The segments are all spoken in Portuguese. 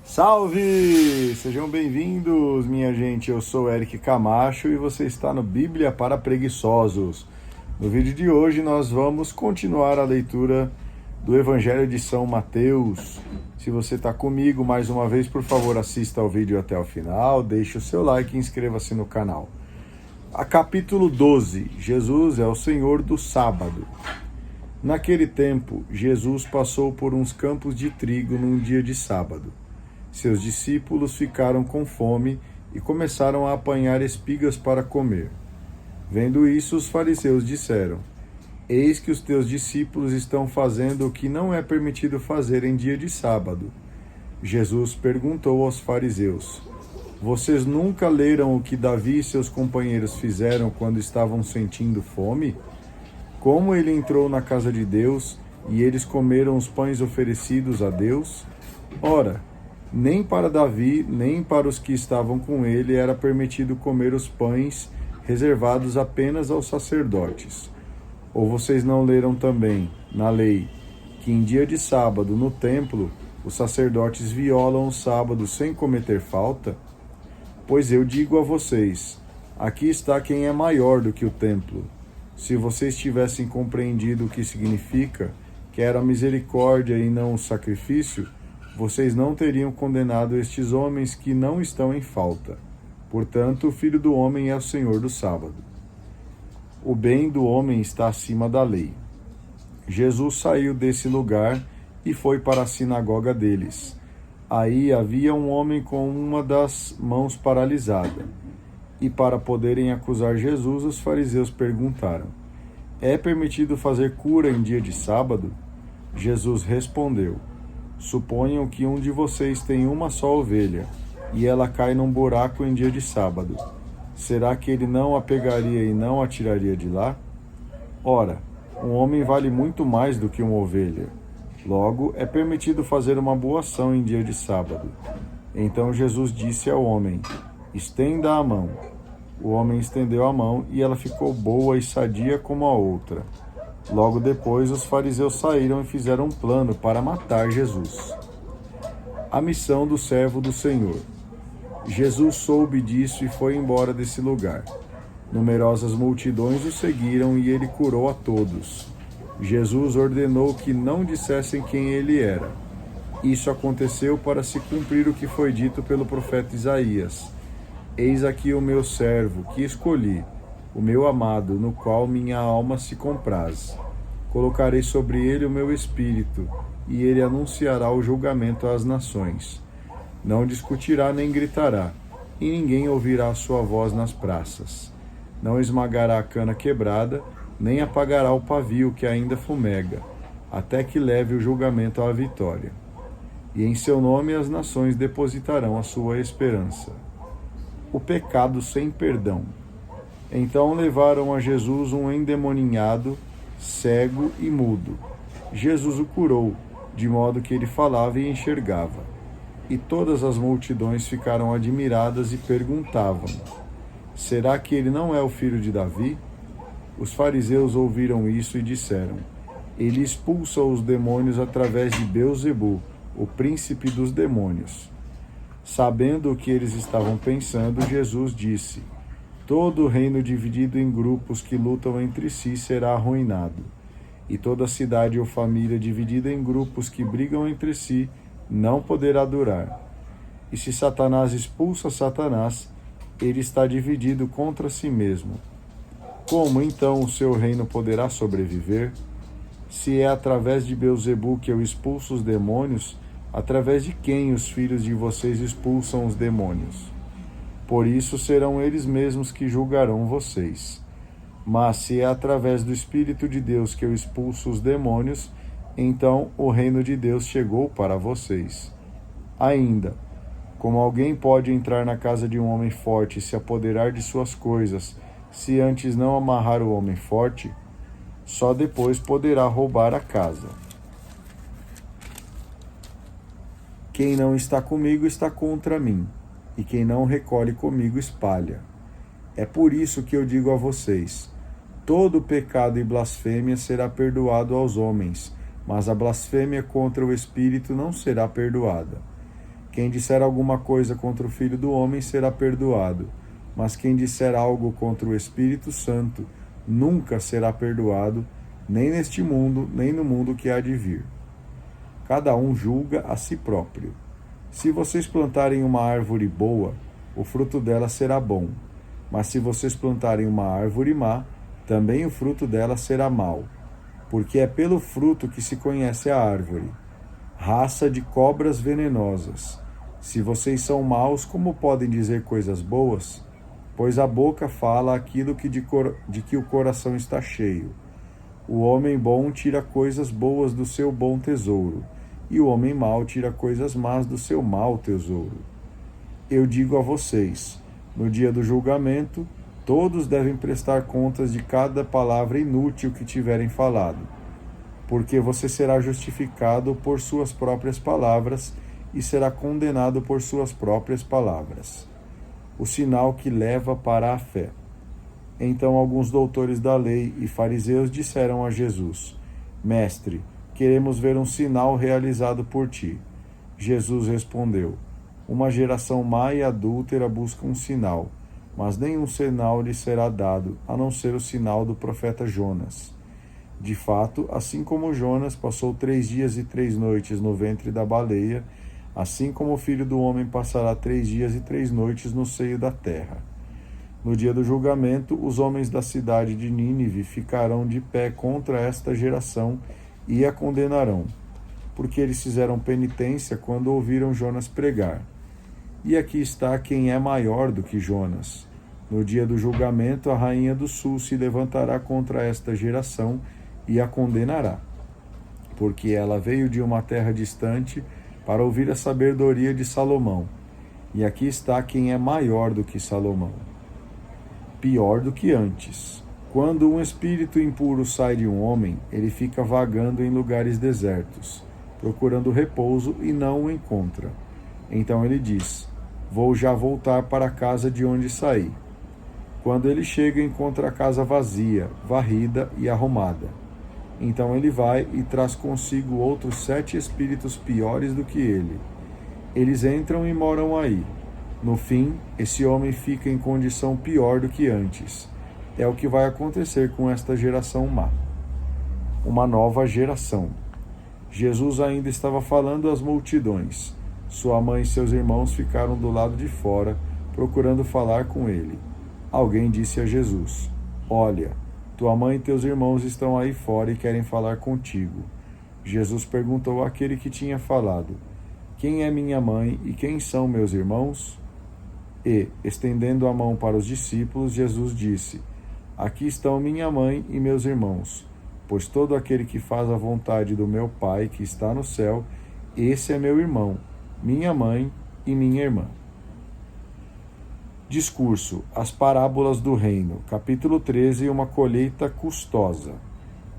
Salve! Sejam bem-vindos, minha gente. Eu sou Eric Camacho e você está no Bíblia para Preguiçosos. No vídeo de hoje nós vamos continuar a leitura do Evangelho de São Mateus. Se você está comigo, mais uma vez, por favor, assista ao vídeo até o final, deixe o seu like e inscreva-se no canal. Capítulo 12. Jesus é o Senhor do Sábado. Naquele tempo, Jesus passou por uns campos de trigo num dia de sábado. Seus discípulos ficaram com fome e começaram a apanhar espigas para comer. Vendo isso, os fariseus disseram: Eis que os teus discípulos estão fazendo o que não é permitido fazer em dia de sábado. Jesus perguntou aos fariseus: Vocês nunca leram o que Davi e seus companheiros fizeram quando estavam sentindo fome? Como ele entrou na casa de Deus e eles comeram os pães oferecidos a Deus? Ora, nem para Davi, nem para os que estavam com ele era permitido comer os pães reservados apenas aos sacerdotes. Ou vocês não leram também, na lei, que em dia de sábado, no templo, os sacerdotes violam o sábado sem cometer falta? Pois eu digo a vocês, aqui está quem é maior do que o templo. Se vocês tivessem compreendido o que significa, que era a misericórdia e não o sacrifício, vocês não teriam condenado estes homens que não estão em falta. Portanto, o Filho do Homem é o Senhor do sábado. O bem do homem está acima da lei. Jesus saiu desse lugar e foi para a sinagoga deles. Aí havia um homem com uma das mãos paralisada. E para poderem acusar Jesus, os fariseus perguntaram: É permitido fazer cura em dia de sábado? Jesus respondeu: Suponham que um de vocês tem uma só ovelha, e ela cai num buraco em dia de sábado. Será que ele não a pegaria e não a tiraria de lá? Ora, um homem vale muito mais do que uma ovelha. Logo, é permitido fazer uma boa ação em dia de sábado. Então Jesus disse ao homem: Estenda a mão. O homem estendeu a mão e ela ficou boa e sadia como a outra. Logo depois, os fariseus saíram e fizeram um plano para matar Jesus. A missão do servo do Senhor. Jesus soube disso e foi embora desse lugar. Numerosas multidões o seguiram e ele curou a todos. Jesus ordenou que não dissessem quem ele era. Isso aconteceu para se cumprir o que foi dito pelo profeta Isaías. Eis aqui o meu servo, que escolhi, o meu amado, no qual minha alma se compraz. Colocarei sobre ele o meu espírito, e ele anunciará o julgamento às nações. Não discutirá nem gritará, e ninguém ouvirá a sua voz nas praças. Não esmagará a cana quebrada, nem apagará o pavio que ainda fumega, até que leve o julgamento à vitória. E em seu nome as nações depositarão a sua esperança. O pecado sem perdão. Então levaram a Jesus um endemoninhado, cego e mudo. Jesus o curou, de modo que ele falava e enxergava. E todas as multidões ficaram admiradas e perguntavam: Será que ele não é o filho de Davi? Os fariseus ouviram isso e disseram: Ele expulsa os demônios através de Beelzebu, o príncipe dos demônios. Sabendo o que eles estavam pensando, Jesus disse: Todo reino dividido em grupos que lutam entre si será arruinado, e toda cidade ou família dividida em grupos que brigam entre si não poderá durar. E se Satanás expulsa Satanás, ele está dividido contra si mesmo. Como então o seu reino poderá sobreviver? Se é através de Beelzebu que eu expulso os demônios, através de quem os filhos de vocês expulsam os demônios? Por isso serão eles mesmos que julgarão vocês. Mas se é através do Espírito de Deus que eu expulso os demônios, então o reino de Deus chegou para vocês. Ainda, como alguém pode entrar na casa de um homem forte e se apoderar de suas coisas, se antes não amarrar o homem forte? Só depois poderá roubar a casa. Quem não está comigo está contra mim, e quem não recolhe comigo espalha. É por isso que eu digo a vocês: todo pecado e blasfêmia será perdoado aos homens, mas a blasfêmia contra o Espírito não será perdoada. Quem disser alguma coisa contra o Filho do Homem será perdoado, mas quem disser algo contra o Espírito Santo nunca será perdoado, nem neste mundo, nem no mundo que há de vir. Cada um julga a si próprio. Se vocês plantarem uma árvore boa, o fruto dela será bom, mas se vocês plantarem uma árvore má, também o fruto dela será mau, porque é pelo fruto que se conhece a árvore. Raça de cobras venenosas. Se vocês são maus, como podem dizer coisas boas? Pois a boca fala aquilo de que o coração está cheio. O homem bom tira coisas boas do seu bom tesouro, e o homem mau tira coisas más do seu mau tesouro. Eu digo a vocês, no dia do julgamento, todos devem prestar contas de cada palavra inútil que tiverem falado, porque você será justificado por suas próprias palavras e será condenado por suas próprias palavras. O sinal que leva para a fé. Então alguns doutores da lei e fariseus disseram a Jesus: Mestre, queremos ver um sinal realizado por ti. Jesus respondeu: Uma geração má e adúltera busca um sinal, mas nenhum sinal lhe será dado, a não ser o sinal do profeta Jonas. De fato, assim como Jonas passou 3 dias e 3 noites no ventre da baleia, assim como o Filho do Homem passará 3 dias e 3 noites no seio da terra. No dia do julgamento, os homens da cidade de Nínive ficarão de pé contra esta geração e a condenarão, porque eles fizeram penitência quando ouviram Jonas pregar. E aqui está quem é maior do que Jonas. No dia do julgamento, a rainha do sul se levantará contra esta geração e a condenará, porque ela veio de uma terra distante para ouvir a sabedoria de Salomão. E aqui está quem é maior do que Salomão. Pior do que antes. Quando um espírito impuro sai de um homem, ele fica vagando em lugares desertos, procurando repouso e não o encontra. Então ele diz: Vou já voltar para a casa de onde saí. Quando ele chega, encontra a casa vazia, varrida e arrumada. Então ele vai e traz consigo outros 7 espíritos piores do que ele. Eles entram e moram aí. No fim, esse homem fica em condição pior do que antes. É o que vai acontecer com esta geração má. Uma nova geração. Jesus ainda estava falando às multidões. Sua mãe e seus irmãos ficaram do lado de fora, procurando falar com ele. Alguém disse a Jesus: Olha, tua mãe e teus irmãos estão aí fora e querem falar contigo. Jesus perguntou àquele que tinha falado: Quem é minha mãe e quem são meus irmãos? E, estendendo a mão para os discípulos, Jesus disse: Aqui estão minha mãe e meus irmãos, pois todo aquele que faz a vontade do meu Pai que está no céu, esse é meu irmão, minha mãe e minha irmã. Discurso: As parábolas do reino, capítulo 13, uma colheita custosa.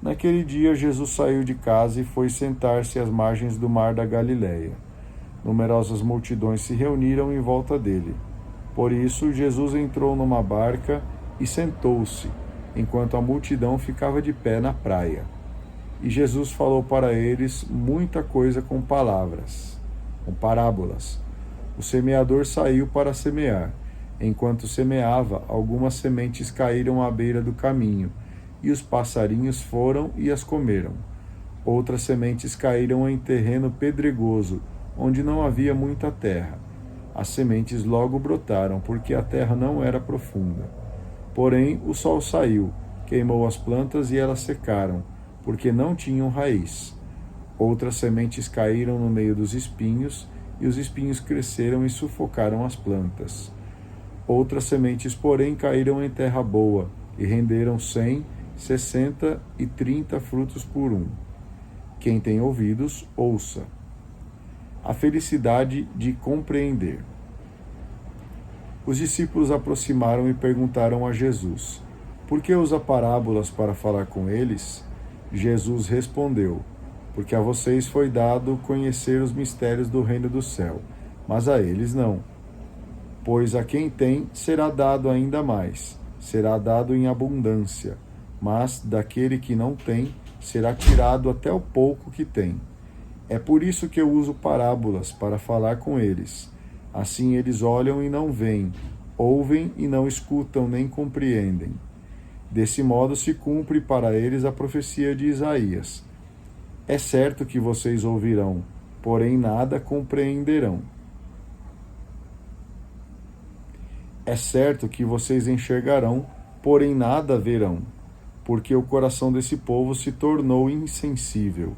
Naquele dia, Jesus saiu de casa e foi sentar-se às margens do mar da Galileia. Numerosas multidões se reuniram em volta dele. Por isso, Jesus entrou numa barca e sentou-se, enquanto a multidão ficava de pé na praia. E Jesus falou para eles muita coisa com parábolas. O semeador saiu para semear. Enquanto semeava, algumas sementes caíram à beira do caminho, e os passarinhos foram e as comeram. Outras sementes caíram em terreno pedregoso, onde não havia muita terra. As sementes logo brotaram, porque a terra não era profunda. Porém, o sol saiu, queimou as plantas e elas secaram, porque não tinham raiz. Outras sementes caíram no meio dos espinhos, e os espinhos cresceram e sufocaram as plantas. Outras sementes, porém, caíram em terra boa, e renderam 100, 60 e 30 frutos por um. Quem tem ouvidos, ouça. A felicidade de compreender. Os discípulos aproximaram e perguntaram a Jesus: Por que usa parábolas para falar com eles? Jesus respondeu: Porque a vocês foi dado conhecer os mistérios do reino do céu, mas a eles não. Pois a quem tem será dado ainda mais, será dado em abundância, mas daquele que não tem será tirado até o pouco que tem. É por isso que eu uso parábolas para falar com eles. Assim eles olham e não veem, ouvem e não escutam nem compreendem. Desse modo se cumpre para eles a profecia de Isaías. É certo que vocês ouvirão, porém nada compreenderão. É certo que vocês enxergarão, porém nada verão, porque o coração desse povo se tornou insensível.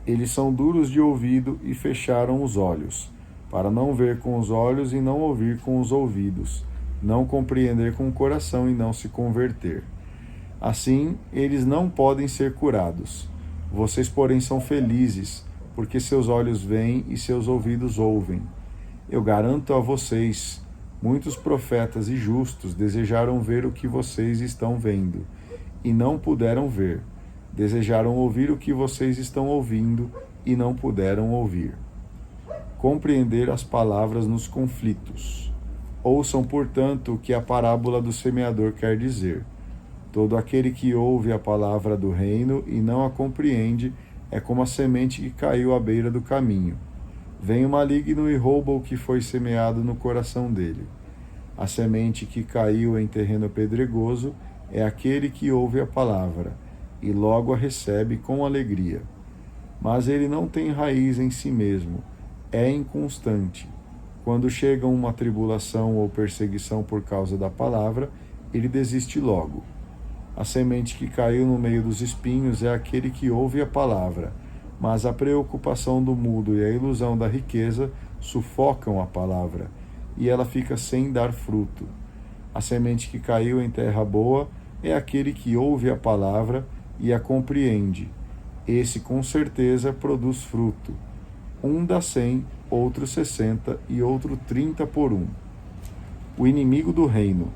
Eles são duros de ouvido e fecharam os olhos, para não ver com os olhos e não ouvir com os ouvidos, não compreender com o coração e não se converter. Assim, eles não podem ser curados. Vocês, porém, são felizes, porque seus olhos veem e seus ouvidos ouvem. Eu garanto a vocês, muitos profetas e justos desejaram ver o que vocês estão vendo, e não puderam ver. Desejaram ouvir o que vocês estão ouvindo, e não puderam ouvir. Compreender as palavras nos conflitos. Ouçam, portanto, o que a parábola do semeador quer dizer. Todo aquele que ouve a palavra do reino e não a compreende é como a semente que caiu à beira do caminho. Vem o maligno e rouba o que foi semeado no coração dele. A semente que caiu em terreno pedregoso é aquele que ouve a palavra e logo a recebe com alegria. Mas ele não tem raiz em si mesmo, é inconstante. Quando chega uma tribulação ou perseguição por causa da palavra, ele desiste logo. A semente que caiu no meio dos espinhos é aquele que ouve a palavra, mas a preocupação do mundo e a ilusão da riqueza sufocam a palavra, e ela fica sem dar fruto. A semente que caiu em terra boa é aquele que ouve a palavra e a compreende. Esse, com certeza, produz fruto. Um dá 100, outro 60 e outro 30 por um. O inimigo do reino.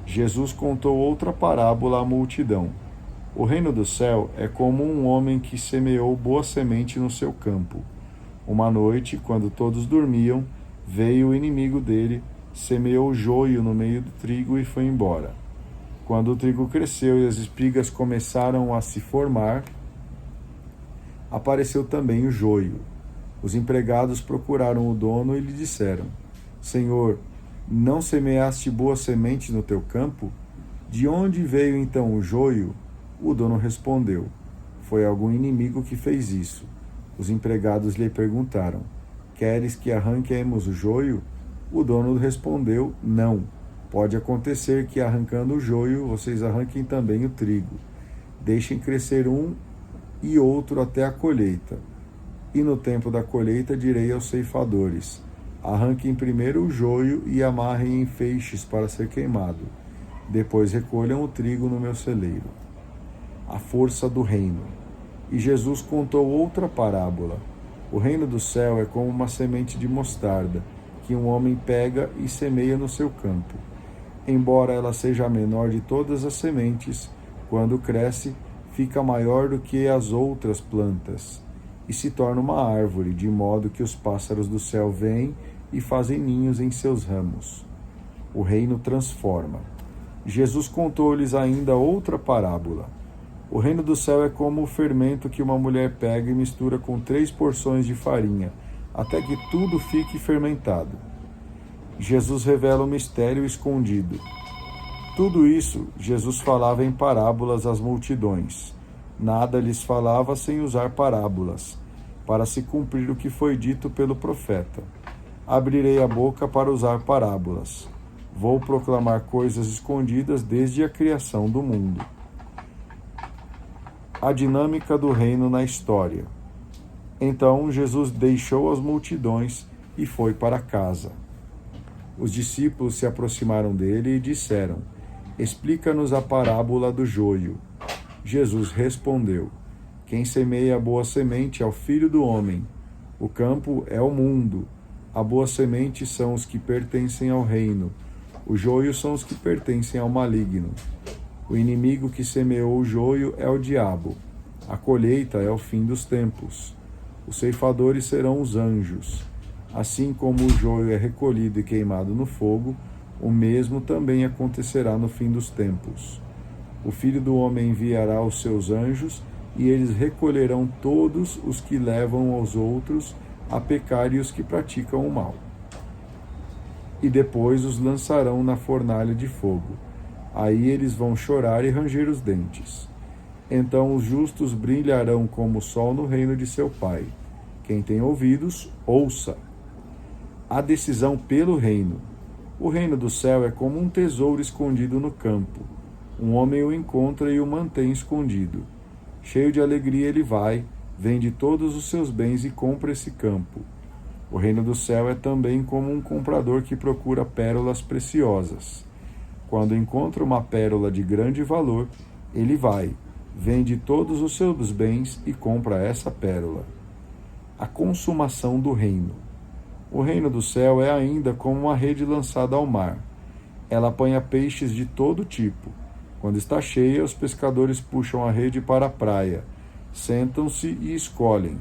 Jesus contou outra parábola à multidão. O reino do céu é como um homem que semeou boa semente no seu campo. Uma noite, quando todos dormiam, veio o inimigo dele, semeou joio no meio do trigo e foi embora. Quando o trigo cresceu e as espigas começaram a se formar, apareceu também o joio. Os empregados procuraram o dono e lhe disseram: Senhor, não semeaste boa semente no teu campo? De onde veio então o joio? O dono respondeu: Foi algum inimigo que fez isso. Os empregados lhe perguntaram: Queres que arranquemos o joio? O dono respondeu: Não. Pode acontecer que, arrancando o joio, vocês arranquem também o trigo. Deixem crescer um e outro até a colheita. E no tempo da colheita direi aos ceifadores: Arranquem primeiro o joio e amarrem em feixes para ser queimado. Depois recolham o trigo no meu celeiro. A força do reino. E Jesus contou outra parábola. O reino do céu é como uma semente de mostarda, que um homem pega e semeia no seu campo. Embora ela seja a menor de todas as sementes, quando cresce, fica maior do que as outras plantas, e se torna uma árvore, de modo que os pássaros do céu vêm e fazem ninhos em seus ramos. O reino transforma. Jesus contou-lhes ainda outra parábola. O reino do céu é como o fermento que uma mulher pega e mistura com 3 porções de farinha, até que tudo fique fermentado. Jesus revela o mistério escondido. Tudo isso Jesus falava em parábolas às multidões. Nada lhes falava sem usar parábolas, para se cumprir o que foi dito pelo profeta. Abrirei a boca para usar parábolas. Vou proclamar coisas escondidas desde a criação do mundo. A dinâmica do reino na história. Então Jesus deixou as multidões e foi para casa. Os discípulos se aproximaram dele e disseram: Explica-nos a parábola do joio. Jesus respondeu: Quem semeia a boa semente é o Filho do Homem. O campo é o mundo. A boa semente são os que pertencem ao reino. O joio são os que pertencem ao maligno. O inimigo que semeou o joio é o diabo. A colheita é o fim dos tempos. Os ceifadores serão os anjos. Assim como o joio é recolhido e queimado no fogo, o mesmo também acontecerá no fim dos tempos. O Filho do Homem enviará os seus anjos, e eles recolherão todos os que levam aos outros a pecar e os que praticam o mal. E depois os lançarão na fornalha de fogo. Aí eles vão chorar e ranger os dentes. Então os justos brilharão como o sol no reino de seu Pai. Quem tem ouvidos, ouça. A decisão pelo reino. O reino do céu é como um tesouro escondido no campo. Um homem o encontra e o mantém escondido. Cheio de alegria ele vai, vende todos os seus bens e compra esse campo. O reino do céu é também como um comprador que procura pérolas preciosas. Quando encontra uma pérola de grande valor, ele vai, vende todos os seus bens e compra essa pérola. A consumação do reino. O reino do céu é ainda como uma rede lançada ao mar. Ela apanha peixes de todo tipo. Quando está cheia, os pescadores puxam a rede para a praia, sentam-se e escolhem.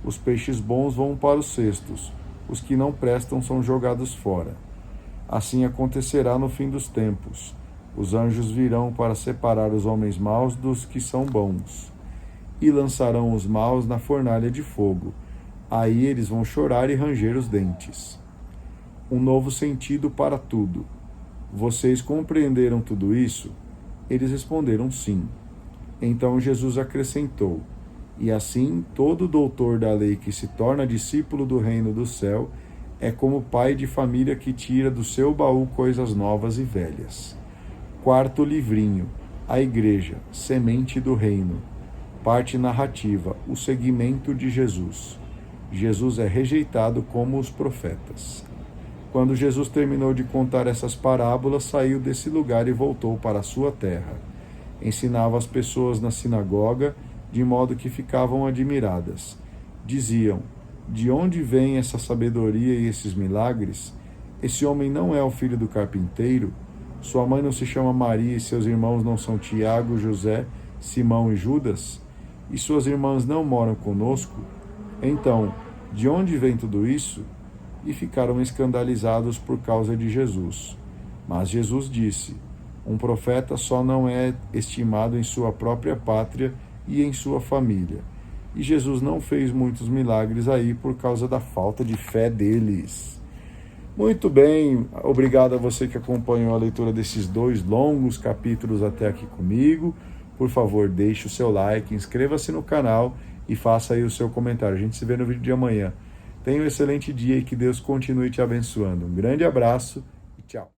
Os peixes bons vão para os cestos, os que não prestam são jogados fora. Assim acontecerá no fim dos tempos. Os anjos virão para separar os homens maus dos que são bons, e lançarão os maus na fornalha de fogo. Aí eles vão chorar e ranger os dentes. Um novo sentido para tudo. Vocês compreenderam tudo isso? Eles responderam sim. Então Jesus acrescentou: e assim todo doutor da lei que se torna discípulo do reino do céu é como pai de família que tira do seu baú coisas novas e velhas. Quarto livrinho, a Igreja, semente do reino. Parte narrativa, o seguimento de Jesus. Jesus é rejeitado como os profetas. Quando Jesus terminou de contar essas parábolas, saiu desse lugar e voltou para a sua terra. Ensinava as pessoas na sinagoga, de modo que ficavam admiradas. Diziam: de onde vem essa sabedoria e esses milagres? Esse homem não é o filho do carpinteiro? Sua mãe não se chama Maria e seus irmãos não são Tiago, José, Simão e Judas? E suas irmãs não moram conosco? Então, de onde vem tudo isso? E ficaram escandalizados por causa de Jesus. Mas Jesus disse: um profeta só não é estimado em sua própria pátria e em sua família. E Jesus não fez muitos milagres aí por causa da falta de fé deles. Muito bem, obrigado a você que acompanhou a leitura desses 2 longos capítulos até aqui comigo. Por favor, deixe o seu like, inscreva-se no canal e faça aí o seu comentário. A gente se vê no vídeo de amanhã. Tenha um excelente dia e que Deus continue te abençoando. Um grande abraço e tchau.